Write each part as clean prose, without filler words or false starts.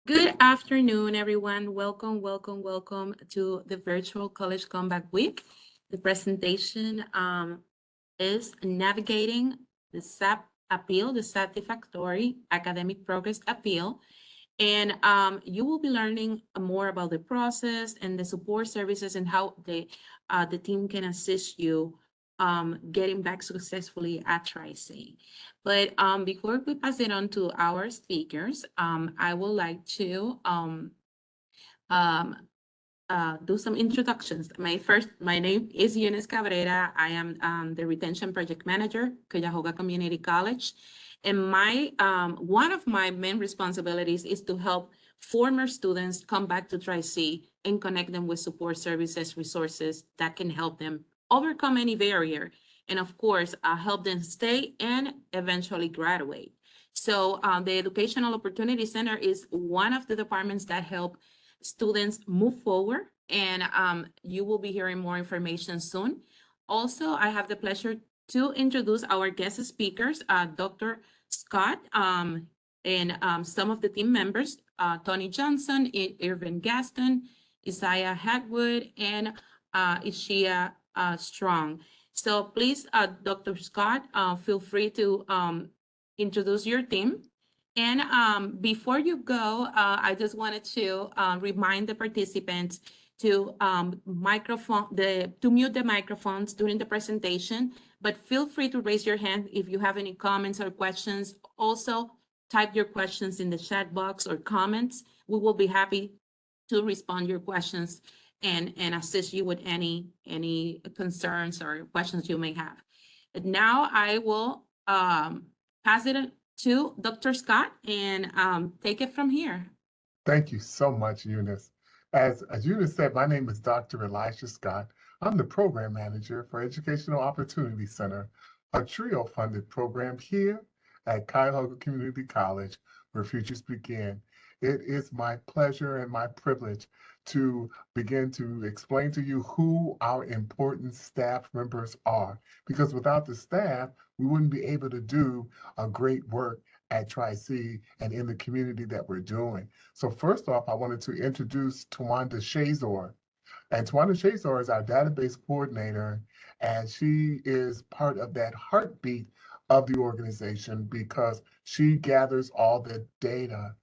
Good afternoon, everyone. Welcome, welcome, welcome to the virtual College Comeback Week. The presentation is Navigating the SAP Appeal, the Satisfactory Academic Progress Appeal. And you will be learning more about the process and the support services and how the team can assist you getting back successfully at Tri-C. But before we pass it on to our speakers, I would like to um, do some introductions. My name is Eunice Cabrera. I am the Retention Project Manager, Cuyahoga Community College. And one of my main responsibilities is to help former students come back to Tri-C and connect them with support services, resources that can help them overcome any barrier. And of course, help them stay and eventually graduate. So the Educational Opportunity Center is one of the departments that help students move forward, and you will be hearing more information soon. Also, I have the pleasure to introduce our guest speakers, Dr. Scott, and some of the team members, Tony Johnson, Irvin Gaston, Isaiah Hagwood, and Ishia Strong. So please, Dr. Scott, feel free to introduce your team. And before you go, I just wanted to remind the participants to mute the microphones during the presentation, but feel free to raise your hand if you have any comments or questions. Also, type your questions in the chat box or comments. We will be happy to respond your questions and assist you with any concerns or questions you may have. But now I will pass it to Dr. Scott and take it from here. Thank you so much, Eunice. As Eunice said, my name is Dr. Elisha Scott. I'm the program manager for Educational Opportunity Center, a TRIO-funded program here at Cuyahoga Community College, where futures begin. It is my pleasure and my privilege to begin to explain to you who our important staff members are, because without the staff, we wouldn't be able to do a great work at Tri-C and in the community that we're doing. So first off, I wanted to introduce Tawanda Shazor. And Tawanda Shazor is our database coordinator, and she is part of that heartbeat of the organization because she gathers all the data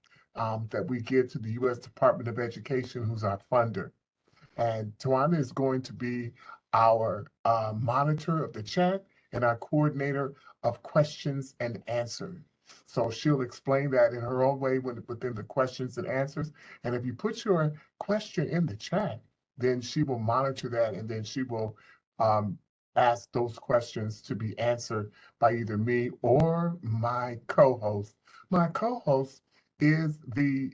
that we give to the U.S. Department of Education, who's our funder. And Tawanda is going to be our monitor of the chat and our coordinator of questions and answers. So she'll explain that in her own way within the questions and answers. And if you put your question in the chat, then she will monitor that, and then she will ask those questions to be answered by either me or my co-host. My co-host is the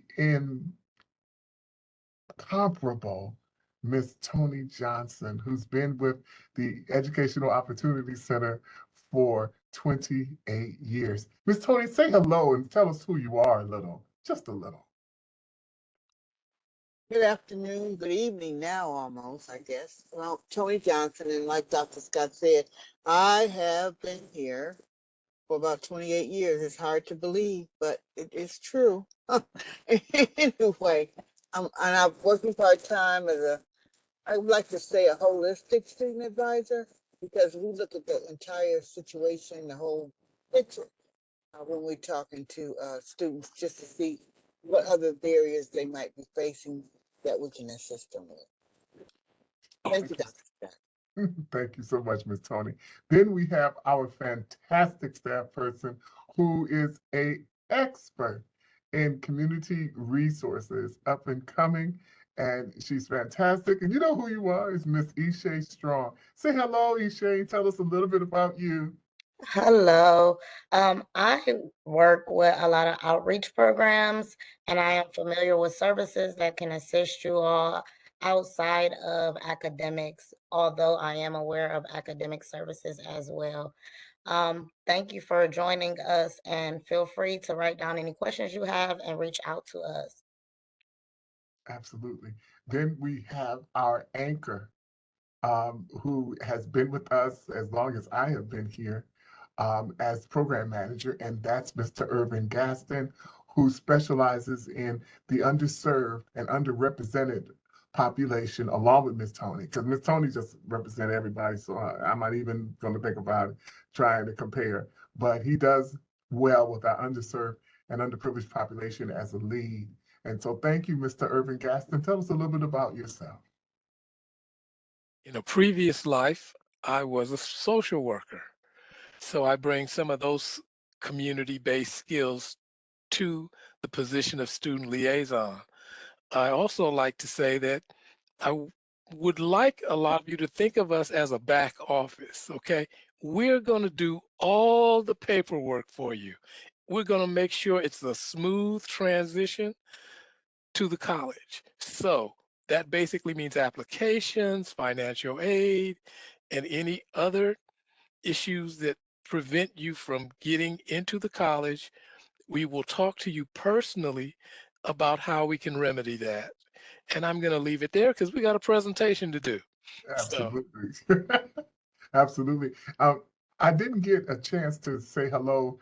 incomparable Miss Tony Johnson, who's been with the Educational Opportunity Center for 28 years. Miss Tony, say hello and tell us who you are a little, just a little. Good afternoon, good evening now almost, I guess. Well, Tony Johnson, and like Dr. Scott said, I have been here for about 28 years. It's hard to believe, but it is true. Anyway, and I'm working part-time as I would like to say a holistic student advisor, because we look at the entire situation, the whole picture, when we're talking to students, just to see what other barriers they might be facing that we can assist them with. Thank you, Dr. Scott. Thank you so much, Miss Tony. Then we have our fantastic staff person who is an expert in community resources, up and coming, and she's fantastic. And you know who you are, is Miss Ishay Strong. Say hello, Ishay. Tell us a little bit about you. Hello. I work with a lot of outreach programs, and I am familiar with services that can assist you all outside of academics, although I am aware of academic services as well. Thank you for joining us, and feel free to write down any questions you have and reach out to us. Absolutely. Then we have our anchor, who has been with us as long as I have been here as program manager, and that's Mr. Irvin Gaston, who specializes in the underserved and underrepresented population, along with Miss Tony, because Miss Tony just represents everybody. So I'm not even going to think about it, trying to compare. But he does well with our underserved and underprivileged population as a lead. And so thank you, Mr. Irvin Gaston. Tell us a little bit about yourself. In a previous life, I was a social worker. So I bring some of those community-based skills to the position of student liaison. I also like to say that would like a lot of you to think of us as a back office, okay? We're going to do all the paperwork for you. We're going to make sure it's a smooth transition to the college. So that basically means applications, financial aid, and any other issues that prevent you from getting into the college. We will talk to you personally about how we can remedy that. And I'm going to leave it there because we got a presentation to do. So, Absolutely. Absolutely. I didn't get a chance to say hello,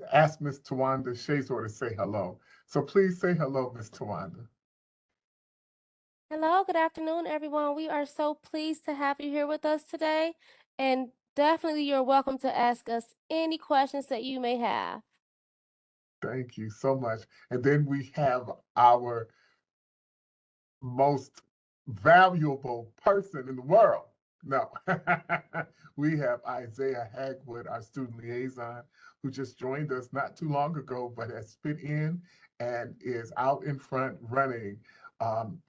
to ask Miss Tawanda Shazor to say hello. So please say hello, Miss Tawanda. Hello, good afternoon, everyone. We are so pleased to have you here with us today. And definitely you're welcome to ask us any questions that you may have. Thank you so much. And then we have our most valuable person in the world. No, we have Isaiah Hagwood, our student liaison, who just joined us not too long ago, but has fit in and is out in front running.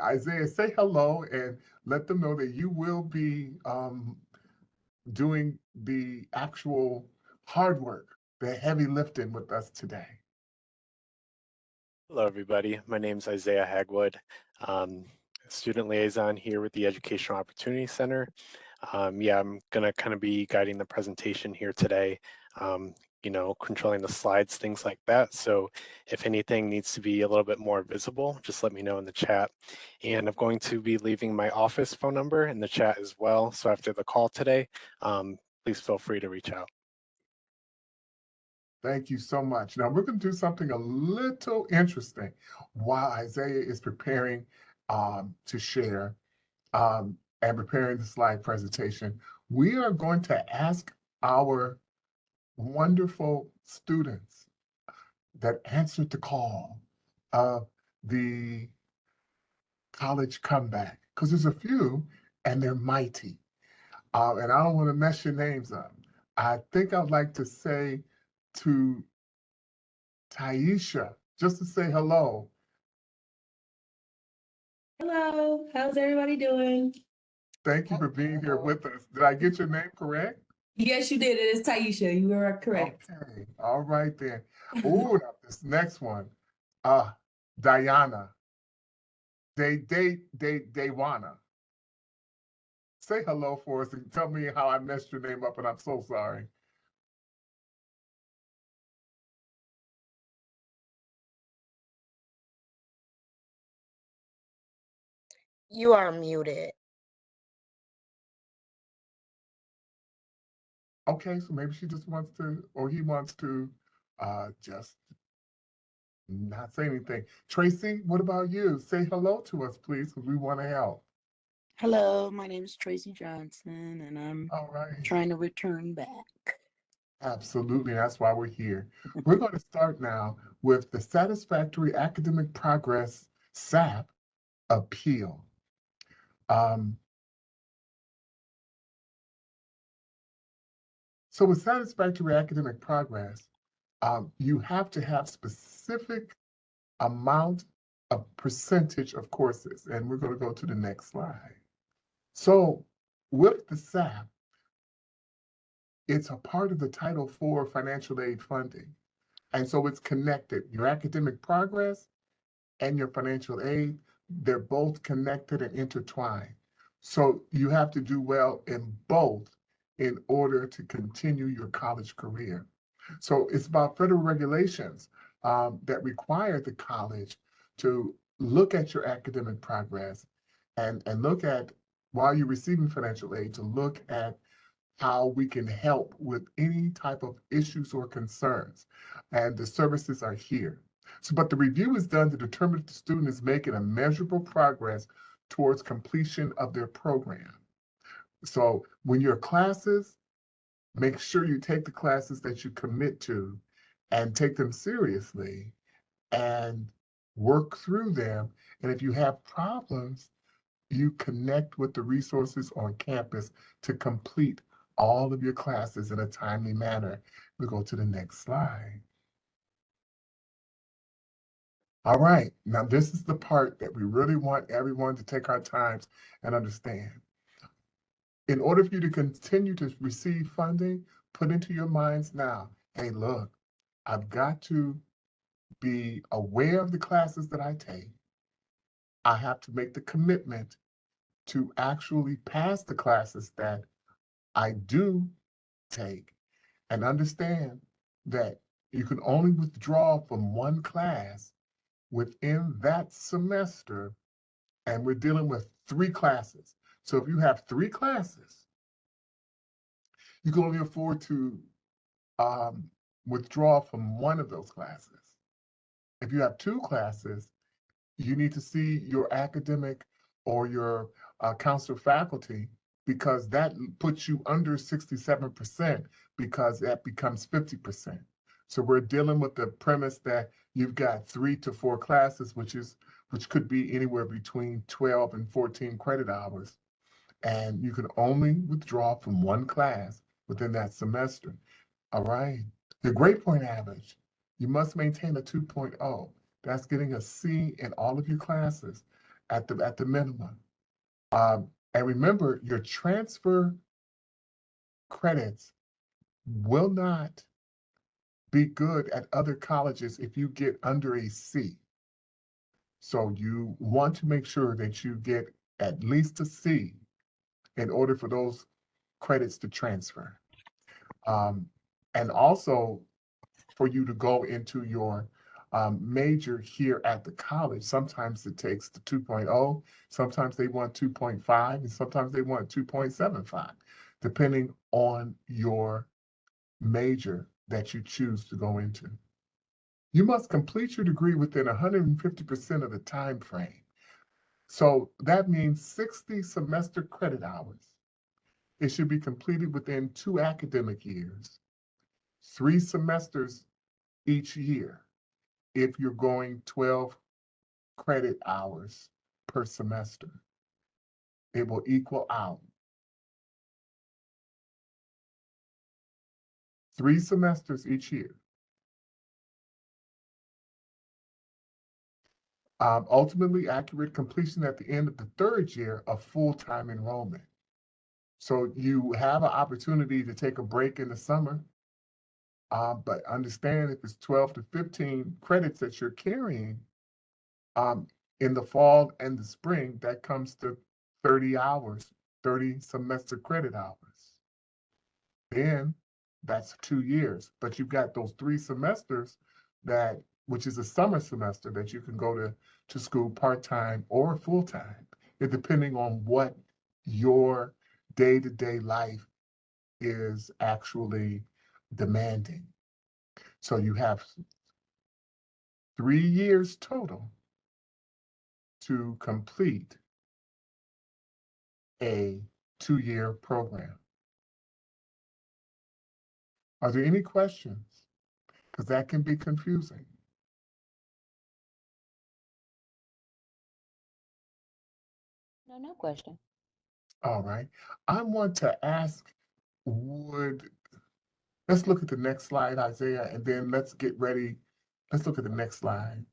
Isaiah, say hello and let them know that you will be doing the actual hard work, the heavy lifting with us today. Hello, everybody. My name is Isaiah Hagwood, student liaison here with the Educational Opportunity Center. I'm going to kind of be guiding the presentation here today, controlling the slides, things like that. So if anything needs to be a little bit more visible, just let me know in the chat. And I'm going to be leaving my office phone number in the chat as well. So after the call today, please feel free to reach out. Thank you so much. Now we're going to do something a little interesting while Isaiah is preparing to share and preparing the slide presentation. We are going to ask our wonderful students that answered the call of the college comeback, because there's a few and they're mighty. And I don't want to mess your names up. I think I'd like to say to Taisha, just to say hello. Hello, how's everybody doing? Thank you for being here with us. Did I get your name correct? Yes, you did. It is Taisha. You were correct. Okay, all right then. Oh, now this next one, Diana, Daywana. Say hello for us and tell me how I messed your name up, and I'm so sorry. You are muted. Okay, so maybe she just wants to, or he wants to, just not say anything. Tracy, what about you? Say hello to us, please, because we want to help. Hello, my name is Tracy Johnson, and I'm All right. trying to return back. Absolutely, that's why we're here. We're going to start now with the Satisfactory Academic Progress SAP appeal. So with satisfactory academic progress, you have to have specific amount of percentage of courses, and we're going to go to the next slide. So with the SAP, it's a part of the Title IV financial aid funding. And so it's connected. Your academic progress and your financial aid, they're both connected and intertwined. So you have to do well in both in order to continue your college career. So it's about federal regulations that require the college to look at your academic progress and look at, while you're receiving financial aid, to look at how we can help with any type of issues or concerns. And the services are here. So, but the review is done to determine if the student is making a measurable progress towards completion of their program. So when your classes, make sure you take the classes that you commit to and take them seriously and work through them. And if you have problems, you connect with the resources on campus to complete all of your classes in a timely manner. We go to the next slide. All right, now this is the part that we really want everyone to take our times and understand. In order for you to continue to receive funding, put into your minds now, hey, look, I've got to be aware of the classes that I take. I have to make the commitment to actually pass the classes that I do take and understand that you can only withdraw from one class within that semester, and we're dealing with 3 classes. So if you have 3 classes, you can only afford to withdraw from one of those classes. If you have 2 classes, you need to see your academic or your counselor faculty, because that puts you under 67%, because that becomes 50%. So we're dealing with the premise that you've got 3 to 4 classes, which could be anywhere between 12 and 14 credit hours. And you can only withdraw from one class within that semester. All right. Your grade point average, you must maintain a 2.0. That's getting a C in all of your classes at the minimum. And remember, your transfer credits will not be good at other colleges if you get under a C. So you want to make sure that you get at least a C in order for those credits to transfer. And also for you to go into your major here at the college, sometimes it takes the 2.0, sometimes they want 2.5, and sometimes they want 2.75, depending on your major that you choose to go into. You must complete your degree within 150% of the time frame. So that means 60 semester credit hours. It should be completed within 2 academic years, 3 semesters each year, if you're going 12 credit hours per semester. It will equal out 3 semesters each year. Ultimately, accurate completion at the end of the 3rd year of full-time enrollment. So you have an opportunity to take a break in the summer, but understand if it's 12 to 15 credits that you're carrying, in the fall and the spring, that comes to 30 hours, 30 semester credit hours. Then that's 2 years, but you've got those 3 semesters which is a summer semester that you can go to school part-time or full-time, depending on what your day-to-day life is actually demanding. So you have 3 years total to complete a 2-year program. Are there any questions? Because that can be confusing. No question. All right. I want to ask, let's look at the next slide, Isaiah, and then let's get ready. Let's look at the next slide.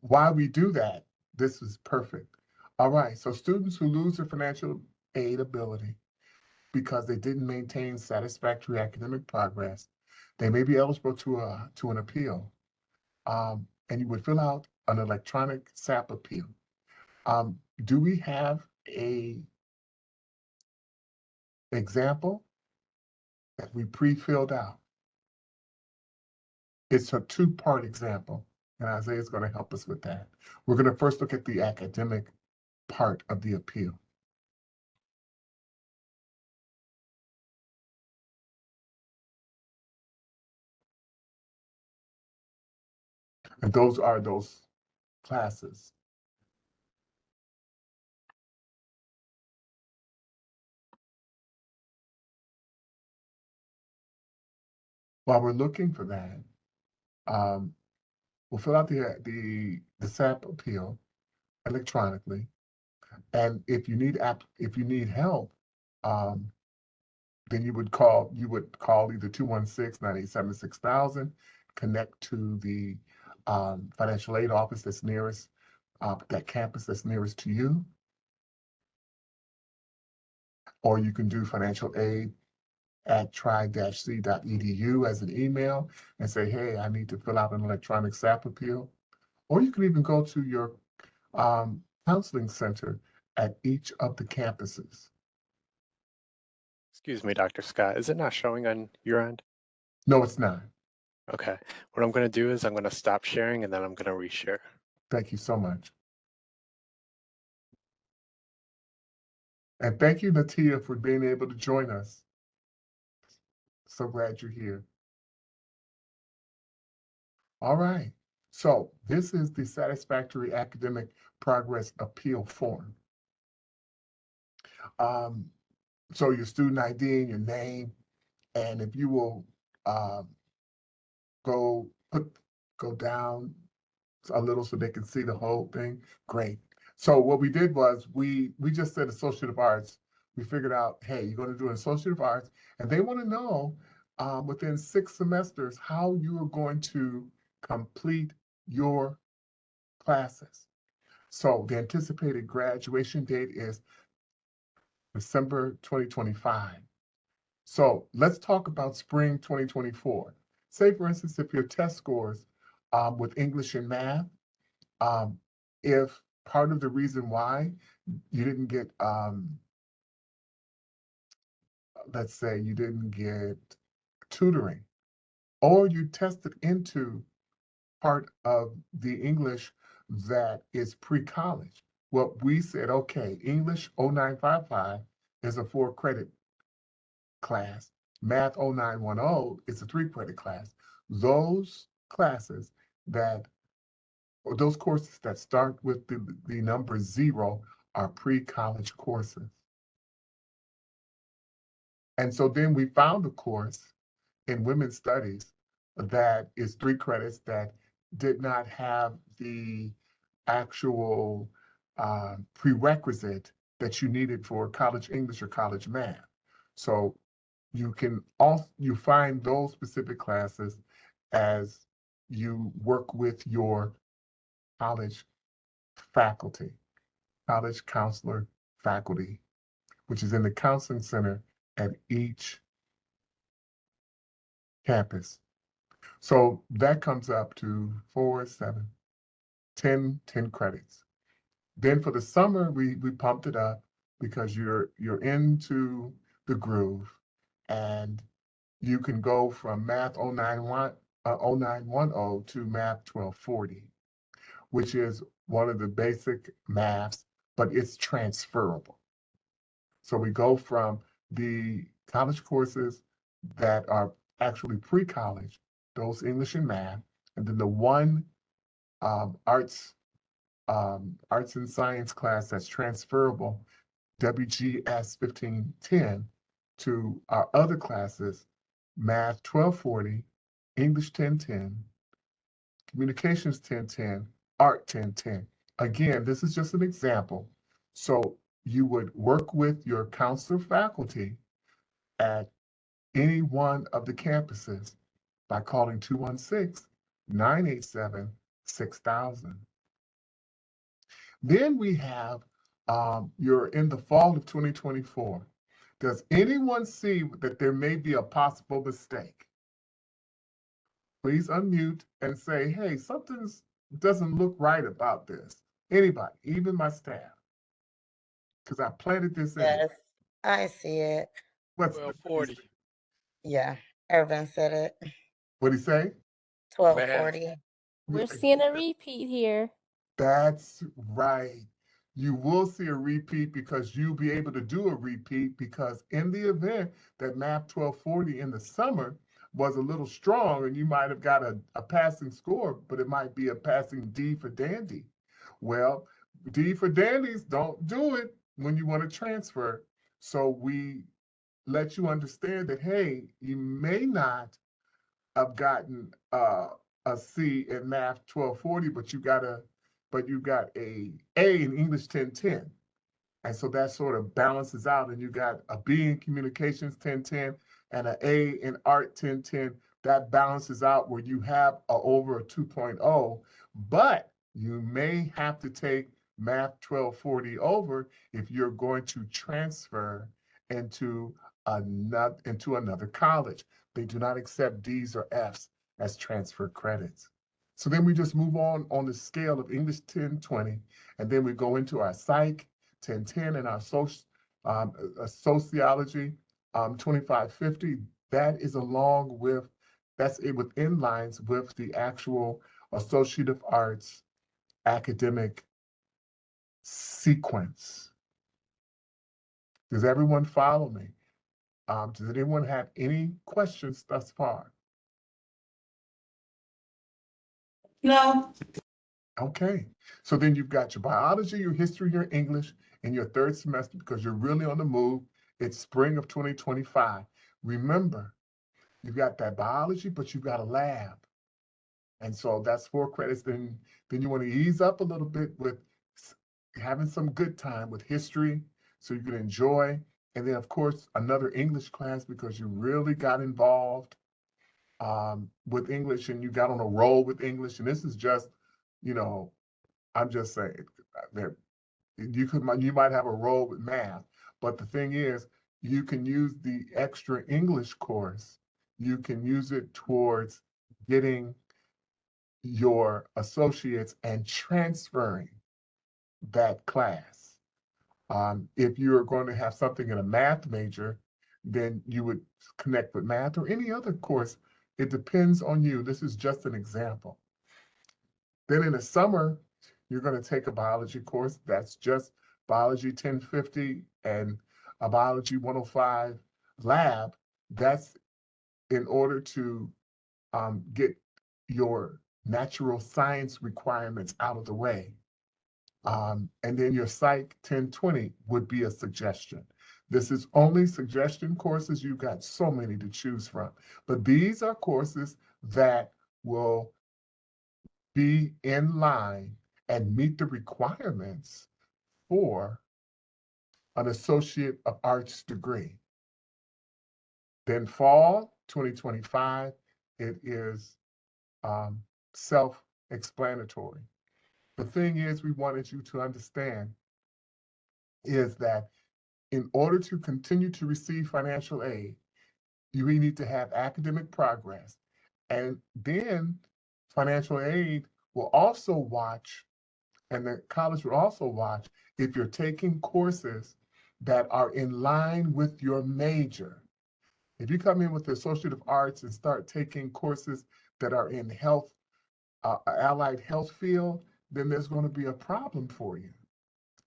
While we do that, this is perfect. All right, so students who lose their financial aid ability because they didn't maintain satisfactory academic progress, they may be eligible to an appeal. And you would fill out an electronic SAP appeal. Do we have a example that we pre-filled out? It's a 2-part example, and Isaiah is going to help us with that. We're going to first look at the academic part of the appeal. And those are those classes. While we're looking for that, we'll fill out the SAP appeal electronically. And if you need help, then you would call either 216-987-6000, connect to the financial aid office that's nearest, that campus that's nearest to you. Or you can do financial aid at tri-c.edu as an email and say, hey, I need to fill out an electronic SAP appeal. Or you can even go to your counseling center at each of the campuses. Excuse me, Dr. Scott, is it not showing on your end? No, it's not. Okay, what I'm going to do is I'm going to stop sharing and then I'm going to reshare. Thank you so much. And thank you, Natia, for being able to join us. So glad you're here. All right. So this is the Satisfactory Academic Progress Appeal form. So your student ID and your name, and if you will go down a little so they can see the whole thing, great. So what we did was we just said Associate of Arts. We figured out, hey, you're going to do an Associate of Arts, and they want to know within 6 semesters how you are going to complete your classes. So the anticipated graduation date is December 2025. So let's talk about spring 2024. Say, for instance, if your test scores with English and math, if part of the reason why you didn't get, let's say you didn't get tutoring, or you tested into part of the English that is pre-college. Well, we said, okay, English 0955 is a 4-credit class. Math 0910 is a 3-credit class. Those classes or those courses that start with the number 0 are pre-college courses. And so then we found a course in women's studies that is 3 credits that did not have the actual prerequisite that you needed for college English or college math. So you find those specific classes as you work with your college faculty, college counselor faculty, which is in the counseling center at each campus. So that comes up to 4, 7, 10 credits. Then for the summer, we pumped it up because you're into the groove, and you can go from Math 0910 to Math 1240, which is one of the basic maths, but it's transferable. So we go from the college courses that are actually pre-college, those English and math, and then the one arts and science class that's transferable, WGS 1510, to our other classes, Math 1240, English 1010, Communications 1010, Art 1010. Again, this is just an example. So you would work with your counselor faculty at any one of the campuses by calling 216-987-6000. Then we have, you're in the fall of 2024. Does anyone see that there may be a possible mistake? Please unmute and say, hey, something doesn't look right about this. Anybody, even my staff, because I planted this in. Yes, I see it. What's 1240. Yeah, Irvin said it. What'd he say? 1240. We're seeing a repeat here. That's right. You will see a repeat because you'll be able to do a repeat because in the event that Math 1240 in the summer was a little strong and you might have got a passing score, but it might be a passing D for dandy. Well, D for dandies don't do it when you want to transfer. So we let you understand that, hey, you may not have gotten a C in Math 1240, but you got a in English 1010. And so that sort of balances out, and you got a B in Communications 1010 and an A in Art 1010. That balances out where you have over a 2.0, but you may have to take Math 1240 over if you're going to transfer into another college. They do not accept D's or F's as transfer credits. So then we just move on the scale of English 1020, and then we go into our psych 1010 and our sociology 2550. That is along with, that's it within lines with the actual associative arts academic sequence. Does everyone follow me? Does anyone have any questions thus far? No. Okay, so then you've got your biology, your history, your English, and your third semester because you're really on the move. It's spring of 2025. Remember, you've got that biology, but you've got a lab. And so that's 4 credits. Then you want to ease up a little bit with having some good time with history so you can enjoy. And then, of course, another English class because you really got involved with English and you got on a roll with English. And this is just, I'm just saying that you might have a role with math, but the thing is, you can use the extra English course. You can use it towards getting your associates and transferring that class. If you're going to have something in a math major, then you would connect with math or any other course. It depends on you. This is just an example. Then in the summer, you're going to take a biology course. That's just biology 1050 and a biology 105 lab. That's in order to get your natural science requirements out of the way. And then your Psych 1020 would be a suggestion. This is only suggestion courses. You've got so many to choose from. But these are courses that will be in line and meet the requirements for an Associate of Arts degree. Then fall 2025, it is self-explanatory. The thing is, we wanted you to understand is that in order to continue to receive financial aid, you really need to have academic progress. And then financial aid will also watch, and the college will also watch if you're taking courses that are in line with your major. If you come in with the Associate of Arts and start taking courses that are in health, allied health field, then there's going to be a problem for you.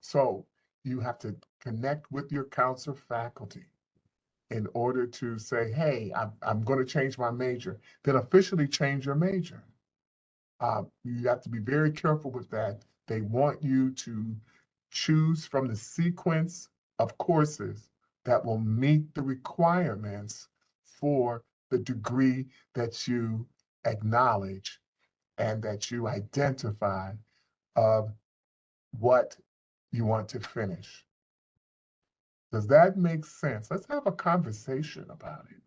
So you have to connect with your counselor faculty in order to say, hey, I'm going to change my major, then officially change your major. You have to be very careful with that. They want you to choose from the sequence of courses that will meet the requirements for the degree that you acknowledge and that you identify of what you want to finish. Does that make sense? Let's have a conversation about it.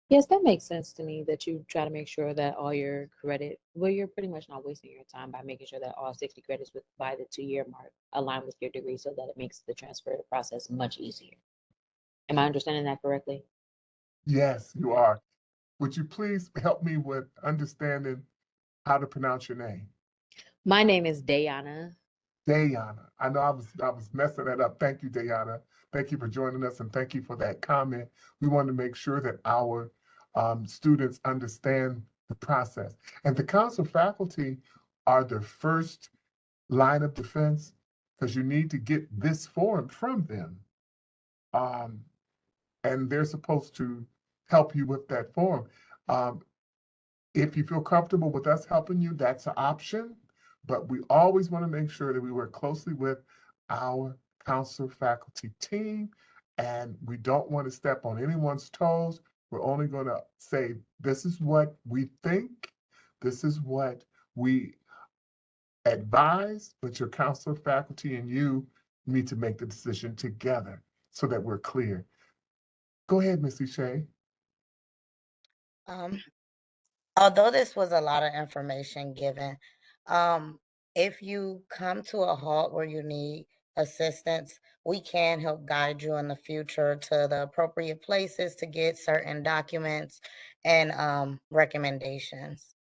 Yes, that makes sense to me that you try to make sure that all your credit, well, you're pretty much not wasting your time by making sure that all 60 credits by the 2-year mark align with your degree so that it makes the transfer process much easier. Am I understanding that correctly? Yes, you are. Would you please help me with understanding how to pronounce your name? My name is Dayana. Dayana. I know I was messing that up. Thank you, Dayana. Thank you for joining us and thank you for that comment. We want to make sure that our students understand the process. And the council faculty are the first line of defense because you need to get this form from them. And they're supposed to help you with that form. If you feel comfortable with us helping you, that's an option. But we always want to make sure that we work closely with our counselor faculty team, and we don't want to step on anyone's toes. We're only going to say, this is what we think, this is what we advise, but your counselor faculty and you need to make the decision together so that we're clear. Go ahead, Missy Shea. Although this was a lot of information given, if you come to a halt where you need assistance, we can help guide you in the future to the appropriate places to get certain documents and recommendations.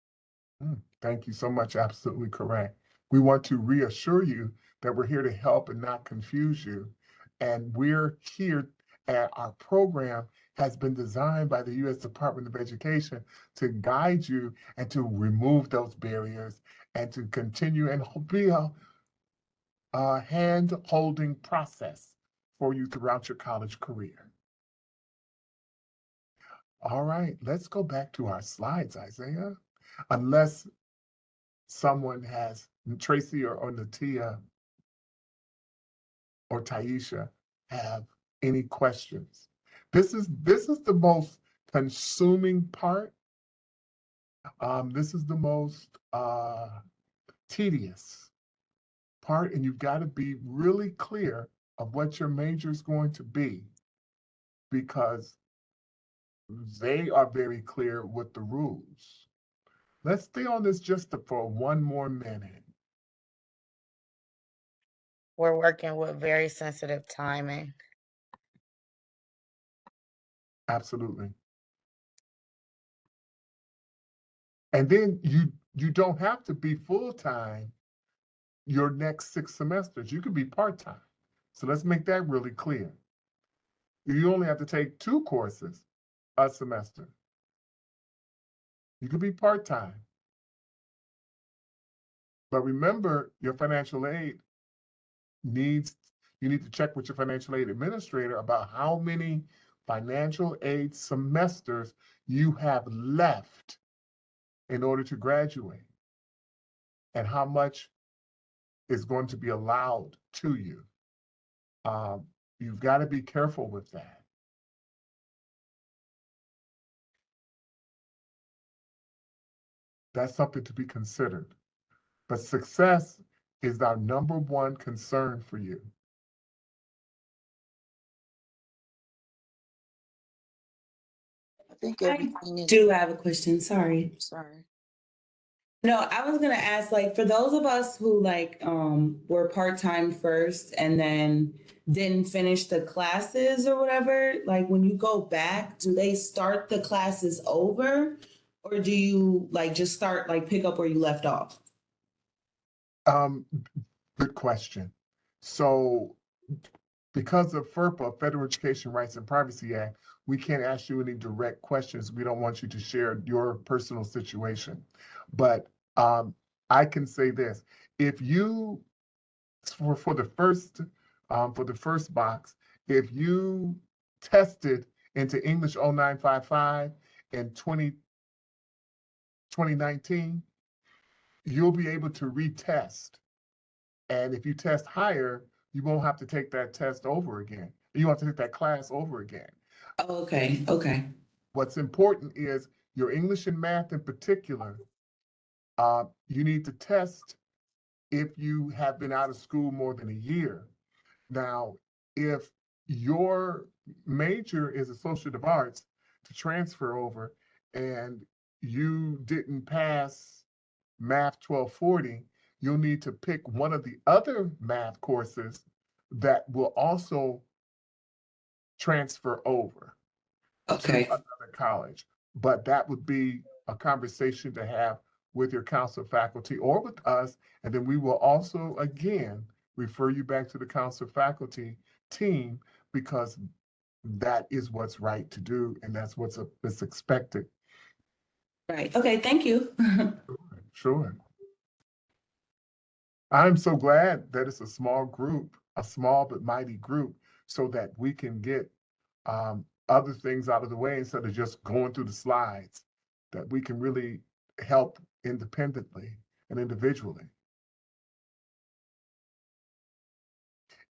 Thank you so much. Absolutely correct. We want to reassure you that we're here to help and not confuse you. And we're here, and our program has been designed by the U.S. Department of Education to guide you and to remove those barriers and to continue and be a hand-holding process for you throughout your college career. All right, let's go back to our slides, Isaiah. Unless someone has, Tracy or Natia or Taisha, have any questions. This is the most consuming part. This is the most tedious part, and you've got to be really clear of what your major is going to be, because they are very clear with the rules. Let's stay on this just for one more minute. We're working with very sensitive timing. Absolutely. And then you don't have to be full-time your next 6 semesters. You could be part-time. So let's make that really clear. You only have to take 2 courses a semester. You could be part-time. But remember, your financial aid you need to check with your financial aid administrator about how many financial aid semesters you have left in order to graduate, and how much is going to be allowed to you. You've got to be careful with that. That's something to be considered. But success is our #1 concern for you. I think I everything is. do have a question, sorry. Sorry. No, I was gonna ask, like, for those of us who were part-time first and then didn't finish the classes or whatever, like when you go back, do they start the classes over? Or do you just start, pick up where you left off? Good question. So because of FERPA, Federal Education Rights and Privacy Act, we can't ask you any direct questions. We don't want you to share your personal situation. But I can say this: if you, for the first box, if you tested into English 0955 in 2019, you'll be able to retest. And if you test higher, you won't have to take that test over again. You won't have to take that class over again. Oh, okay, okay. What's important is your English and math in particular. You need to test if you have been out of school more than a year. Now, if your major is Associate Arts to transfer over and you didn't pass Math 1240, you'll need to pick one of the other math courses that will also transfer over Okay. to another college. But that would be a conversation to have with your counselor faculty or with us. And then we will also, again, refer you back to the counselor faculty team, because that is what's right to do, and that's what's expected. Right. Okay, thank you. Sure. I'm so glad that it's a small group, a small but mighty group, so that we can get other things out of the way instead of just going through the slides, that we can really help independently and individually.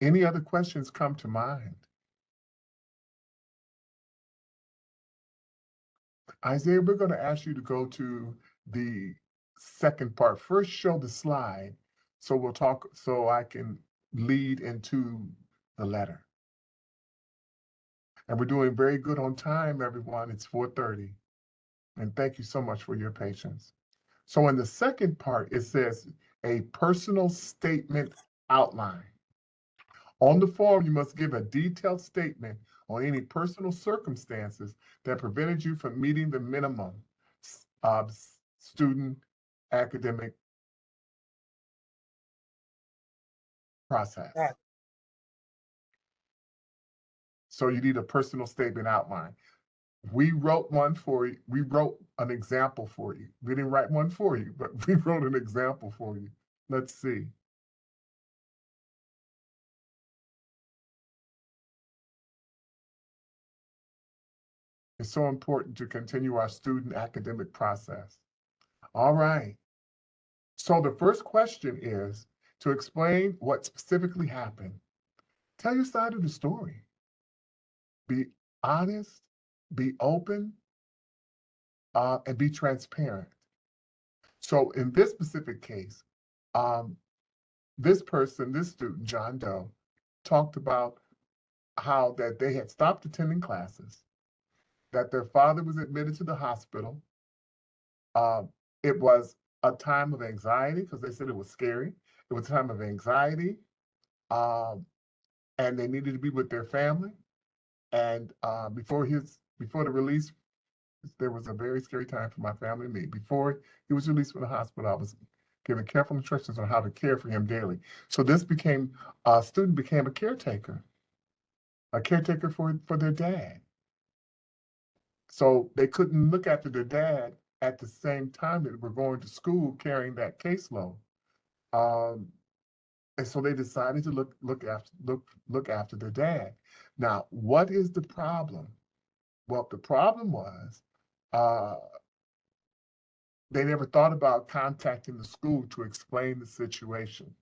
Any other questions come to mind? Isaiah, we're going to ask you to go to the second part. First, show the slide so we'll talk, so I can lead into the letter. And we're doing very good on time, everyone. It's 4:30. And thank you so much for your patience. So in the second part, it says a personal statement outline. On the form, you must give a detailed statement on any personal circumstances that prevented you from meeting the minimum student academic process. Right. So you need a personal statement outline. We wrote one for you. We wrote an example for you. We didn't write one for you, but we wrote an example for you. Let's see. It's so important to continue our student academic process. All right. So the first question is to explain what specifically happened. Tell your side of the story. Be honest, be open, and be transparent. So in this specific case, this person, this student, John Doe, talked about how that they had stopped attending classes, that their father was admitted to the hospital. It was a time of anxiety because they said it was scary. It was a time of anxiety, and they needed to be with their family. And before the release, there was a very scary time for my family and me. Before he was released from the hospital, I was given careful instructions on how to care for him daily. So this student became a caretaker for their dad. So they couldn't look after their dad at the same time that we're going to school carrying that caseload. And so they decided to look after their dad. Now, what is the problem? Well, the problem was they never thought about contacting the school to explain the situation.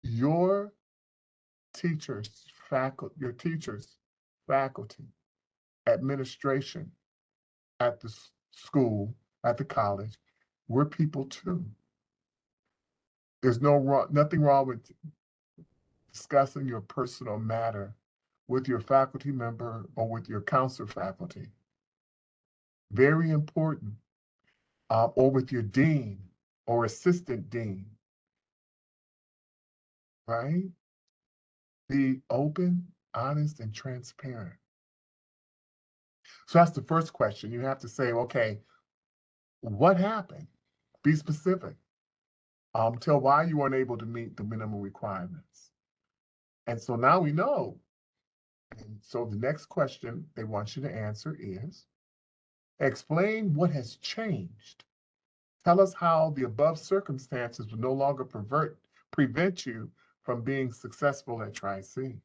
Your teachers, faculty, administration at the school, at the college, we're people too. There's nothing wrong with discussing your personal matter with your faculty member or with your counselor faculty. Very important. Or with your dean or assistant dean, right? Be open, honest, and transparent. So that's the first question. You have to say, okay, what happened? Be specific. Tell why you weren't able to meet the minimum requirements. And so now we know. And so the next question they want you to answer is, explain what has changed. Tell us how the above circumstances will no longer prevent you from being successful at Tri-C.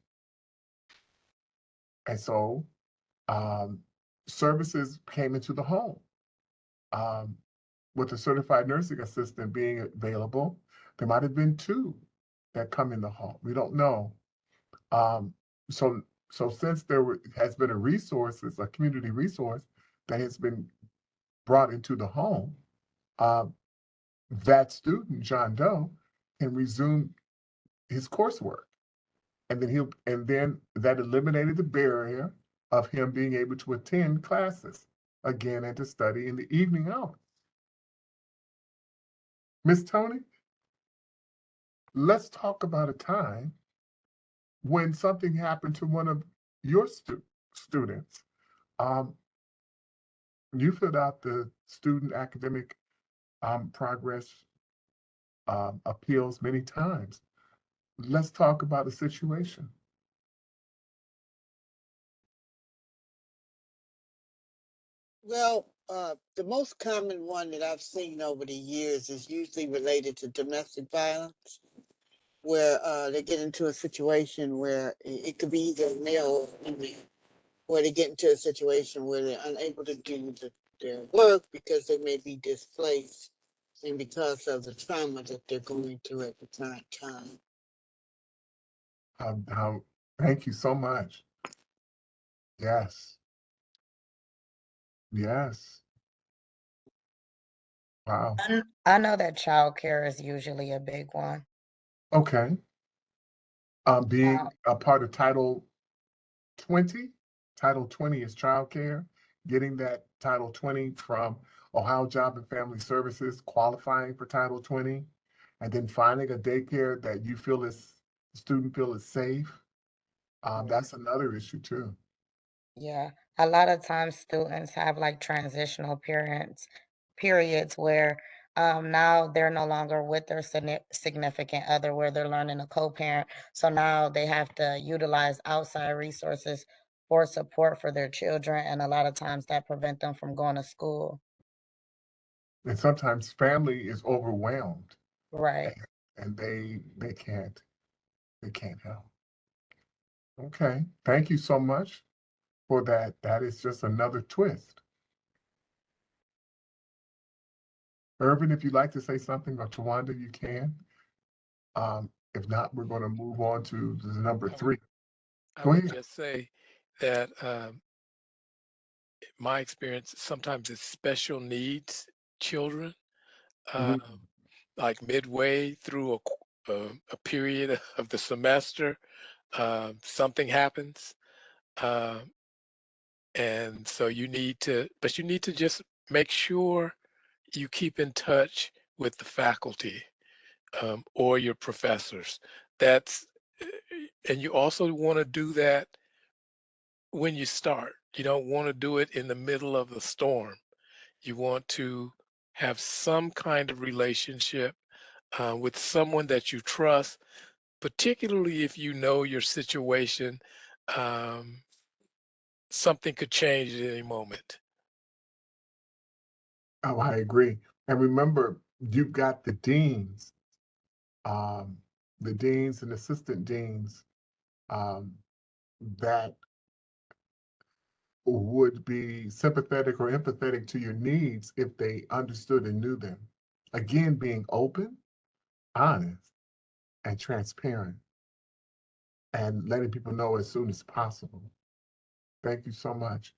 And so services came into the home. With a certified nursing assistant being available, there might have been 2 that come in the home. We don't know. So since has been a community resource that has been brought into the home, that student, John Doe, can resume his coursework. And then that eliminated the barrier of him being able to attend classes again and to study in the evening hours. Miss Tony, let's talk about a time when something happened to one of your students. You filled out the student academic progress appeals many times. Let's talk about the situation. Well, the most common one that I've seen over the years is usually related to domestic violence, where they get into a situation where it could be either male or female, where they get into a situation where they're unable to do their work because they may be displaced and because of the trauma that they're going through at the current time. Thank you so much. Yes. Yes. Wow. I know that childcare is usually a big one. Okay. Being a part of Title 20. Title 20 is childcare. Getting that Title 20 from Ohio Job and Family Services, qualifying for Title 20, and then finding a daycare that you feel is, the student feel is safe. That's another issue too. Yeah, a lot of times students have like transitional periods where now they're no longer with their significant other, where they're learning to co-parent. So now they have to utilize outside resources for support for their children, and a lot of times that prevent them from going to school. And sometimes family is overwhelmed Right. and they can't help. Okay, thank you so much for that. That is just another twist. Irvin, if you'd like to say something, or Tawanda, you can. If not, we're going to move on to the number 3. I Go would ahead. just say that my experience sometimes it's special needs children, Mhm. like midway through a period of the semester, something happens, uh, and so but you need to just make sure you keep in touch with the faculty or your professors. That's and you also want to do that when you start. You don't want to do it in the middle of the storm. You want to have some kind of relationship with someone that you trust, particularly if you know your situation. Um, Something could change at any moment. Oh, I agree. And remember, you've got um, the deans and assistant deans um, that would be sympathetic or empathetic to your needs if they understood and knew them. Again, being open, honest, and transparent, and letting people know as soon as possible. Thank you so much.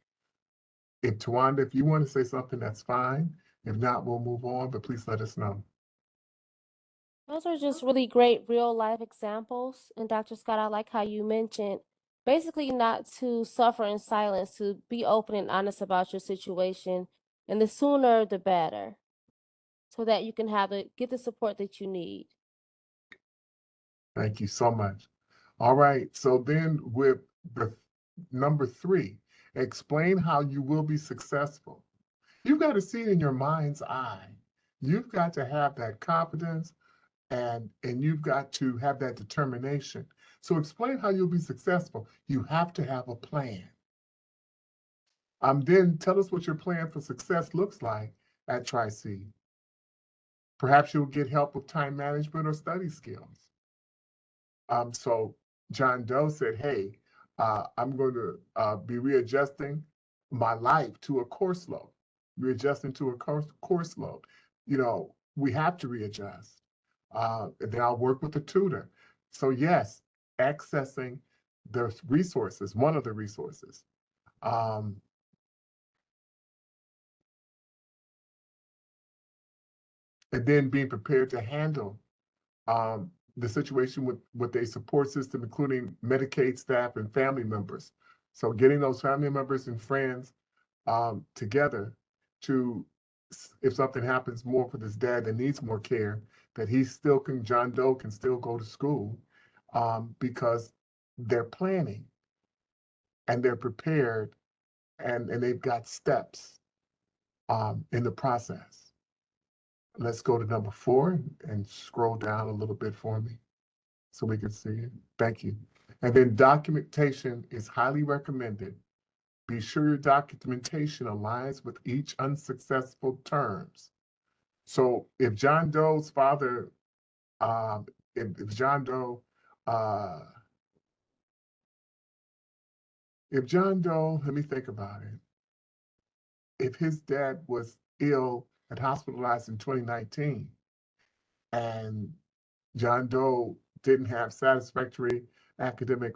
If Tawanda, if you want to say something, that's fine. If not, we'll move on, but please let us know. Those are just really great real life examples. And Dr. Scott, I like how you mentioned basically not to suffer in silence, to be open and honest about your situation. And the sooner, the better, so that you can get the support that you need. Thank you so much. All right, so then with the number 3, explain how you will be successful. You've got to see it in your mind's eye. You've got to have that confidence and you've got to have that determination. So explain how you'll be successful. You have to have a plan. Then tell us what your plan for success looks like at Tri-Seed. Perhaps you'll get help with time management or study skills. So John Doe said, hey, I'm going to be readjusting my life to a course load, readjusting to a course load. You know, we have to readjust. And then I'll work with a tutor. So yes, accessing the resources, one of the resources. Um, and then being prepared to handle the situation with a support system, including Medicaid staff and family members. So getting those family members and friends together to, if something happens more for this dad that needs more care, that John Doe can still go to school because they're planning and they're prepared and they've got steps in the process. Let's go to number 4 and scroll down a little bit for me so we can see it. Thank you. And then documentation is highly recommended Be sure your documentation aligns with each unsuccessful terms. So if John Doe's father, if John Doe, let me think about it. If his dad was ill and hospitalized in 2019, and John Doe didn't have satisfactory academic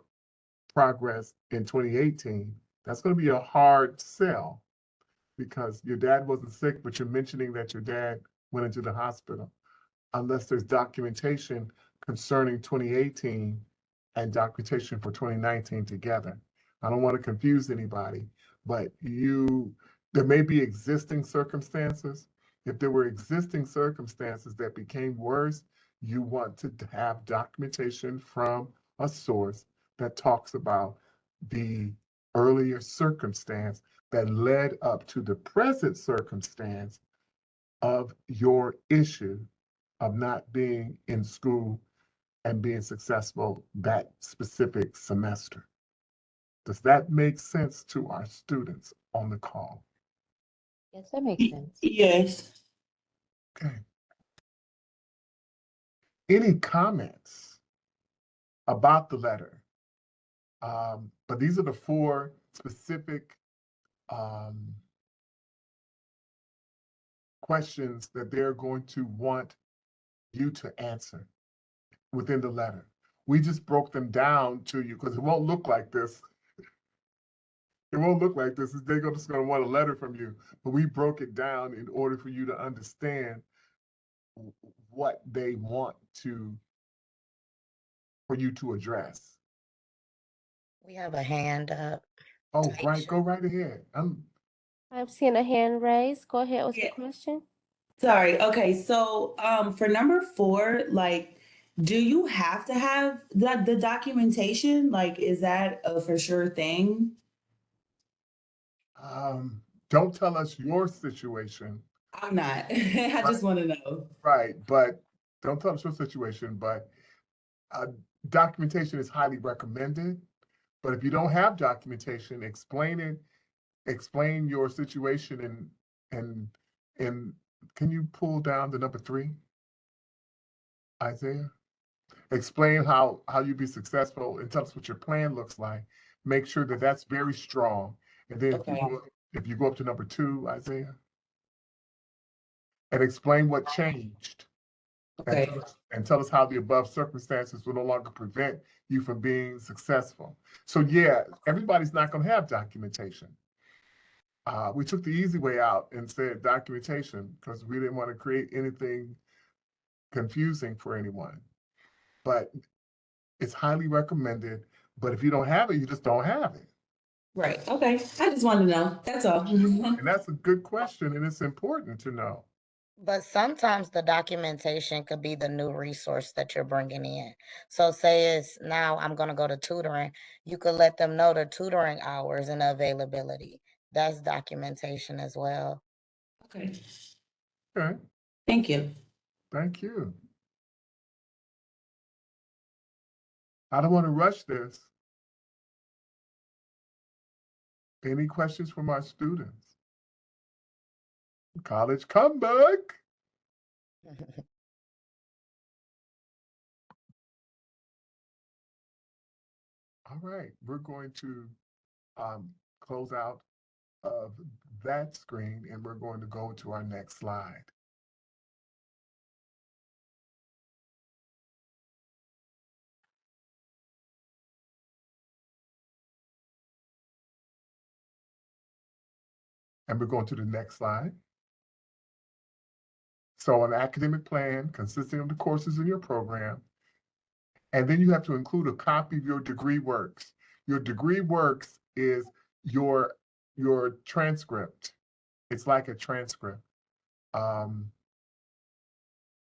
progress in 2018, that's going to be a hard sell because your dad wasn't sick, but you're mentioning that your dad went into the hospital. Unless there's documentation concerning 2018 and documentation for 2019 together. I don't want to confuse anybody, but there may be existing circumstances. If there were existing circumstances that became worse, you want to have documentation from a source that talks about the earlier circumstance that led up to the present circumstance of your issue of not being in school and being successful that specific semester. Does that make sense to our students on the call? Yes, that makes sense. Yes. Okay. Any comments about the letter? But these are the 4 specific questions that they're going to want you to answer within the letter. We just broke them down to you because it won't look like this. It won't look like this. They're just going to want a letter from you. But we broke it down in order for you to understand what they want for you to address. We have a hand up. Oh, right. Go right ahead. I'm seeing a hand raised. Go ahead with Yeah. the question. Sorry. Okay. So for number 4, like, do you have to have the documentation? Like, is that a for sure thing? Don't tell us your situation. I'm not. I just want to know. Right, but don't tell us your situation, but documentation is highly recommended. But if you don't have documentation, explain it, explain your situation and can you pull down the number 3, Isaiah? Explain how you be successful and tell us what your plan looks like. Make sure that that's very strong. And then if you go up to number 2, Isaiah, and explain what changed. Okay. And tell us how the above circumstances will no longer prevent you from being successful. So yeah, everybody's not going to have documentation. We took the easy way out and said documentation because we didn't want to create anything confusing for anyone. But it's highly recommended. But if you don't have it, you just don't have it. Right. Okay. I just wanted to know. That's all. And that's a good question, and it's important to know. But sometimes the documentation could be the new resource that you're bringing in. So say it's now I'm going to go to tutoring. You could let them know the tutoring hours and availability. That's documentation as well. Okay. Okay, Thank you. thank you. I don't want to rush this. Any questions from our students? College comeback. All right, we're going to close out of that screen and we're going to go to our next slide. And we're going to the next slide. So an academic plan consisting of the courses in your program. And then you have to include a copy of your degree works. Your degree works is your transcript. It's like a transcript.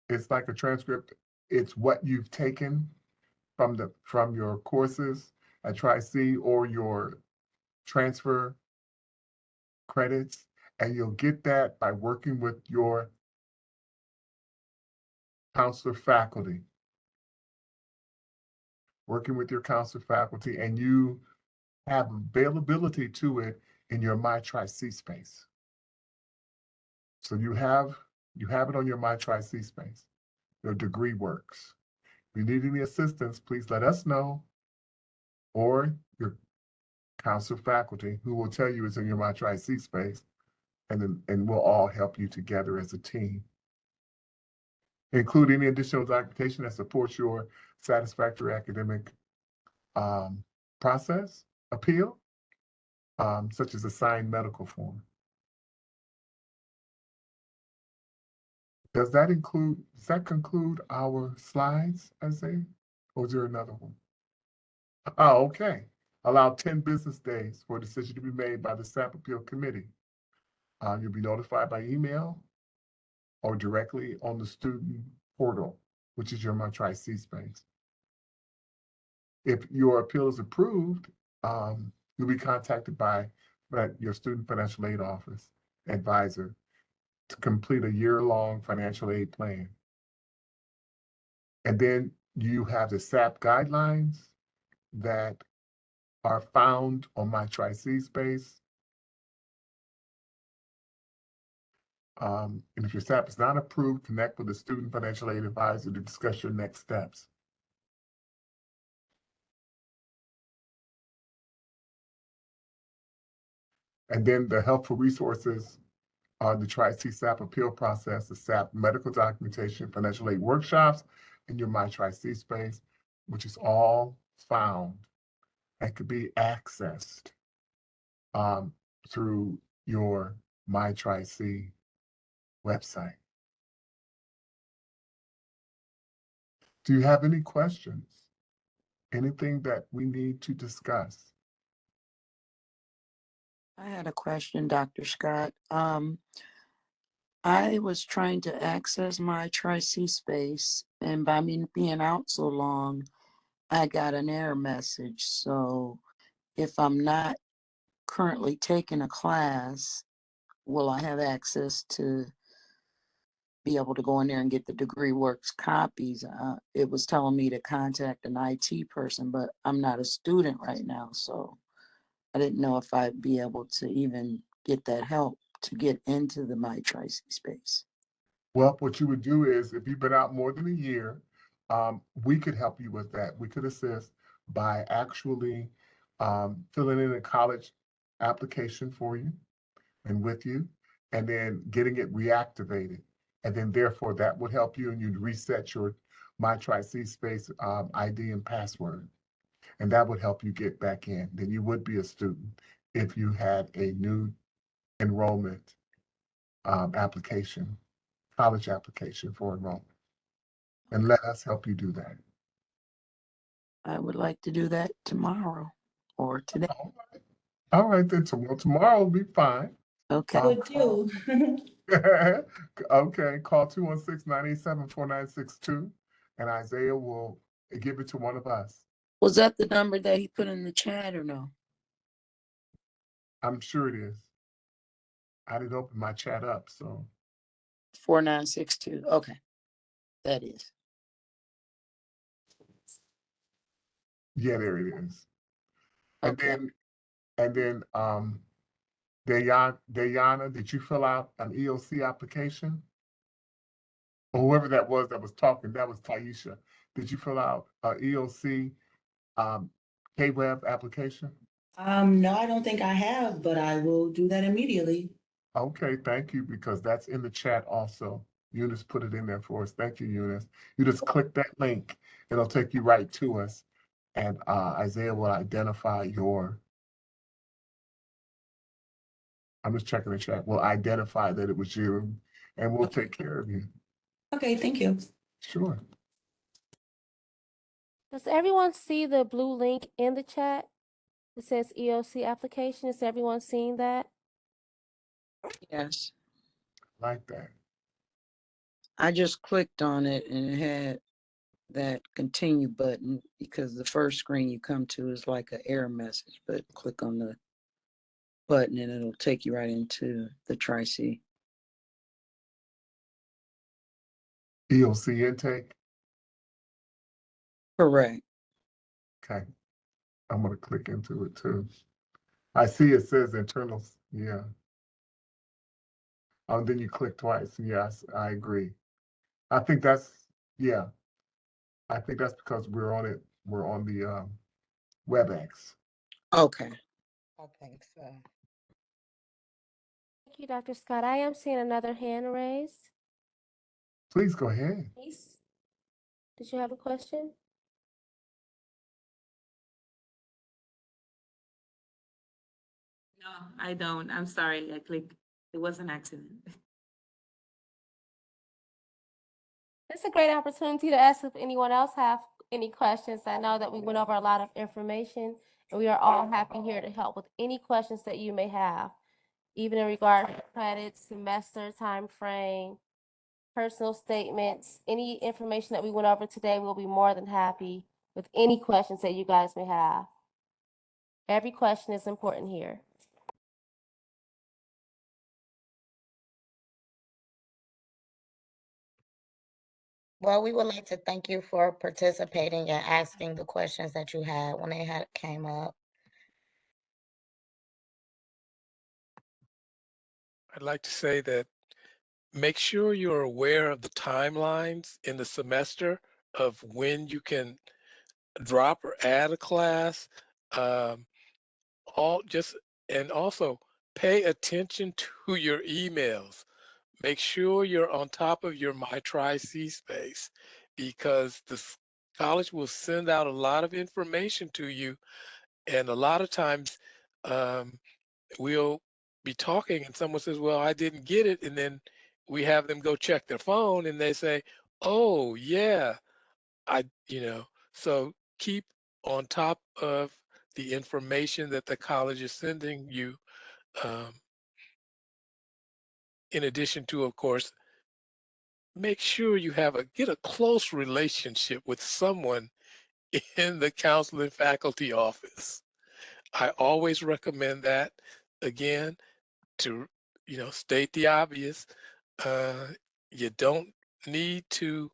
It's like a transcript. It's what you've taken from your courses at Tri-C or your transfer credits, and you'll get that by working with your counselor faculty. Working with your counselor faculty, and you have availability to it in your My Tri-C space. So you have it on your My Tri-C space, your degree works. If you need any assistance, please let us know, or your council faculty, who will tell you it's in your My Tri-C space, and we'll all help you together as a team. Include any additional documentation that supports your satisfactory academic process, appeal, such as a signed medical form. Does that conclude our slides, Isaiah? Or is there another one? Oh, okay. Allow 10 business days for a decision to be made by the SAP Appeal Committee. You'll be notified by email or directly on the student portal, which is your My Tri-C space. If your appeal is approved, you'll be contacted by your student financial aid office advisor to complete a year-long financial aid plan. And then you have the SAP guidelines that are found on My Tri-C space. And if your SAP is not approved, connect with the student financial aid advisor to discuss your next steps. And then the helpful resources are the Tri-C SAP appeal process, the SAP medical documentation, financial aid workshops, and your My Tri-C space, which is all found and could be accessed through your My Tri-C website. Do you have any questions? Anything that we need to discuss? I had a question, Dr. Scott. I was trying to access my Tri-C space, and by me being out so long, I got an error message. So if I'm not currently taking a class, will I have access to be able to go in there and get the degree works copies? It was telling me to contact an IT person, but I'm not a student right now, so I didn't know if I'd be able to even get that help to get into the My Tri-C space. Well, what you would do is, if you've been out more than a year, we could help you with that. We could assist by actually filling in a college application for you and with you, and then getting it reactivated. And then therefore that would help you, and you'd reset your My Tri-C space ID and password. And that would help you get back in. Then you would be a student if you had a new enrollment application, college application for enrollment. And let us help you do that. I would like to do that tomorrow or today. All right, then tomorrow will be fine. Okay. Would you? Okay, call 216-987-4962, and Isaiah will give it to one of us. Was that the number that he put in the chat or no? I'm sure it is. I didn't open my chat up, so. 4962. Okay. That is. Yeah, there it is. And Okay. then Dayana, did you fill out an EOC application? Or whoever that was talking, that was Taisha. Did you fill out a EOC K-Web application? No, I don't think I have, but I will do that immediately. Okay, thank you, because that's in the chat also. Eunice put it in there for us. Thank you, Eunice. You just click that link, it'll take you right to us. And Isaiah will identify I'm just checking the chat, we'll identify that it was you, and we'll take care of you. Okay, thank you. Sure. Does everyone see the blue link in the chat? It says EOC application. Is everyone seeing that? Yes. Like that. I just clicked on it and it had that continue button because the first screen you come to is like an error message, but click on the button and it'll take you right into the Tri-C. EOC intake. Correct. Okay. I'm gonna click into it too. I see it says internals, yeah. Then you click twice. Yes, I agree. I think that's, yeah, I think that's because we're on it, we're on the WebEx. Okay. I think so. Thank you, Dr. Scott. I am seeing another hand raised. Please go ahead. Please. Did you have a question? No, I don't. I'm sorry. I clicked. It was an accident. It's a great opportunity to ask if anyone else have any questions. I know that we went over a lot of information, and we are all happy here to help with any questions that you may have, even in regard to credit, semester, time frame, personal statements, any information that we went over today. We'll be more than happy with any questions that you guys may have. Every question is important here. Well, we would like to thank you for participating and asking the questions that you had when they had came up. I'd like to say that make sure you're aware of the timelines in the semester of when you can drop or add a class. And also pay attention to your emails. Make sure you're on top of your MyTri-C space because the college will send out a lot of information to you, and a lot of times we'll be talking and someone says, well, I didn't get it, and then we have them go check their phone and they say, oh yeah, so keep on top of the information that the college is sending you. um, in addition to, of course, make sure you get a close relationship with someone in the counseling faculty office. I always recommend that, again, to state the obvious. uh, you don't need to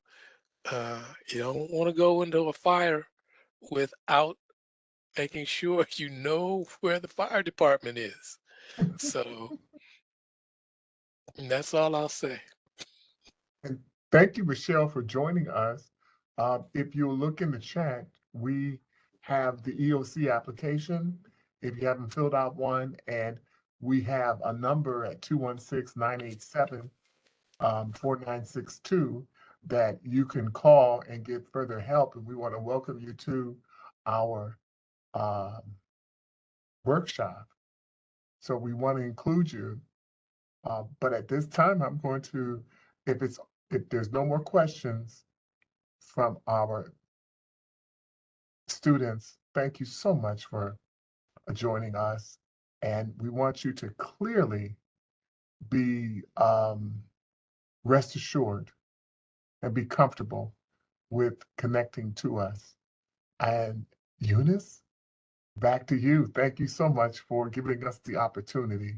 you don't want to go into a fire without making sure you know where the fire department is. So that's all I'll say. And thank you, Michelle, for joining us. If you look in the chat, we have the EOC application. If you haven't filled out one, and we have a number at 216-987-4962 that you can call and get further help. And we want to welcome you to our workshop. So we want to include you. But at this time, I'm going to, if there's no more questions from our students, thank you so much for joining us. And we want you to clearly be rest assured and be comfortable with connecting to us. And Eunice, back to you. Thank you so much for giving us the opportunity.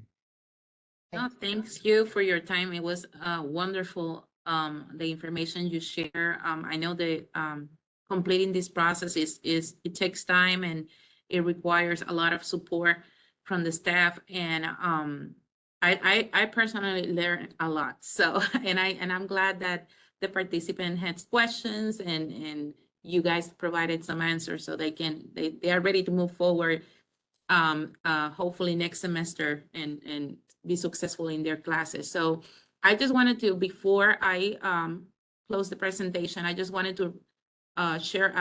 No, thanks you for your time. It was wonderful, the information you share. I know that completing this process it takes time and it requires a lot of support from the staff. And I personally learned a lot. So and I'm glad that the participant had questions and you guys provided some answers so they are ready to move forward hopefully next semester and be successful in their classes. So I just wanted to, before I close the presentation, I just wanted to share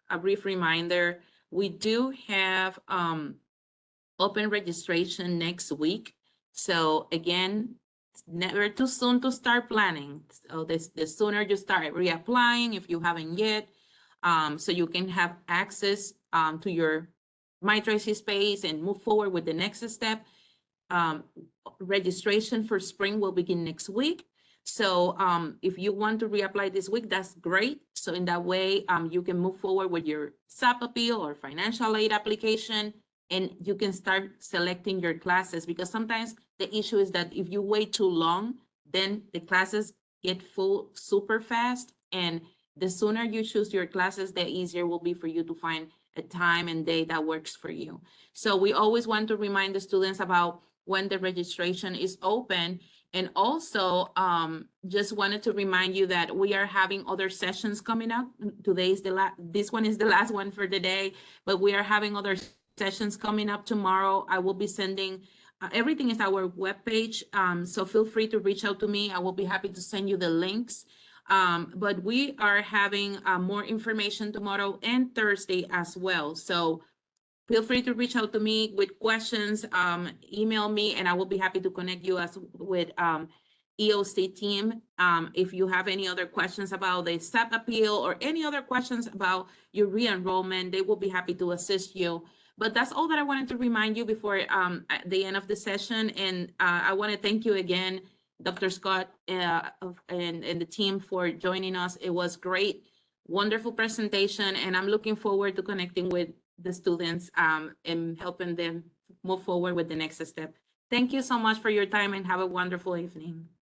a brief reminder. We do have open registration next week. So again, it's never too soon to start planning. So the sooner you start reapplying, if you haven't yet, so you can have access to your MyTri-C space and move forward with the next step. Registration for spring will begin next week. So if you want to reapply this week, that's great. So in that way, you can move forward with your SAP appeal or financial aid application, and you can start selecting your classes, because sometimes the issue is that if you wait too long, then the classes get full super fast. And the sooner you choose your classes, the easier will be for you to find a time and day that works for you. So we always want to remind the students about when the registration is open. And also, just wanted to remind you that we are having other sessions coming up. This one is the last one for the day, but we are having other sessions coming up tomorrow. I will be sending, everything is our webpage. So feel free to reach out to me. I will be happy to send you the links. But we are having more information tomorrow and Thursday as well. So feel free to reach out to me with questions, email me, and I will be happy to connect you with EOC team. If you have any other questions about the SAP appeal or any other questions about your re-enrollment, they will be happy to assist you. But that's all that I wanted to remind you before at the end of the session. And I want to thank you again, Dr. Scott and the team for joining us. It was great, wonderful presentation, and I'm looking forward to connecting with the students and helping them move forward with the next step. Thank you so much for your time and have a wonderful evening.